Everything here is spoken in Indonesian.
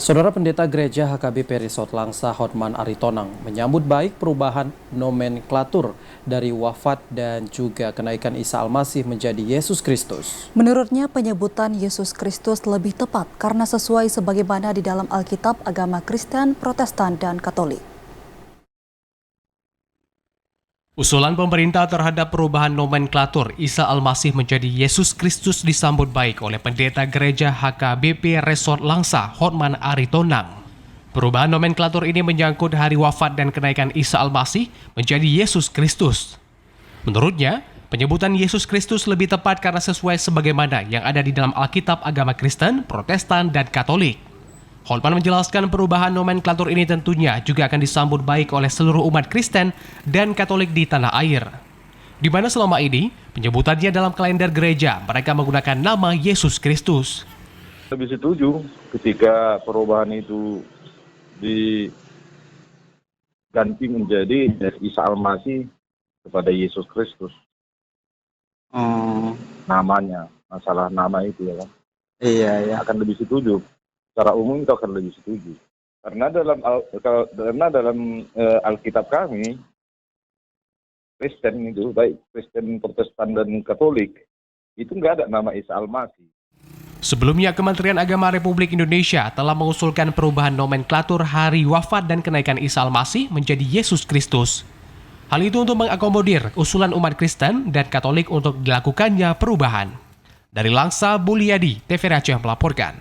Saudara Pendeta Gereja HKBP Resort Langsa Hotman Aritonang menyambut baik perubahan nomenklatur dari wafat dan juga kenaikan Isa Almasih menjadi Yesus Kristus. Menurutnya penyebutan Yesus Kristus lebih tepat karena sesuai sebagaimana di dalam Alkitab agama Kristen, Protestan, dan Katolik. Usulan pemerintah terhadap perubahan nomenklatur Isa Almasih menjadi Yesus Kristus disambut baik oleh Pendeta Gereja HKBP Resort Langsa Hotman Aritonang. Perubahan nomenklatur ini menyangkut hari wafat dan kenaikan Isa Almasih menjadi Yesus Kristus. Menurutnya, penyebutan Yesus Kristus lebih tepat karena sesuai sebagaimana yang ada di dalam Alkitab agama Kristen, Protestan, dan Katolik. Hotman menjelaskan perubahan nomenklatur ini tentunya juga akan disambut baik oleh seluruh umat Kristen dan Katolik di tanah air. Di mana selama ini, penyebutannya dalam kalender gereja mereka menggunakan nama Yesus Kristus. Lebih setuju ketika perubahan itu diganti menjadi dari Isa Almasih kepada Yesus Kristus. Namanya, masalah nama itu ya kan. Iya. Akan lebih setuju. Secara umum itu akan lebih setuju. Karena dalam Alkitab kami, Kristen itu, baik Kristen, Protestan, dan Katolik, itu nggak ada nama Isa Almasih. Sebelumnya, Kementerian Agama Republik Indonesia telah mengusulkan perubahan nomenklatur hari wafat dan kenaikan Isa Almasih menjadi Yesus Kristus. Hal itu untuk mengakomodir usulan umat Kristen dan Katolik untuk dilakukannya perubahan. Dari Langsa, Buliadi, TVRI Aceh melaporkan.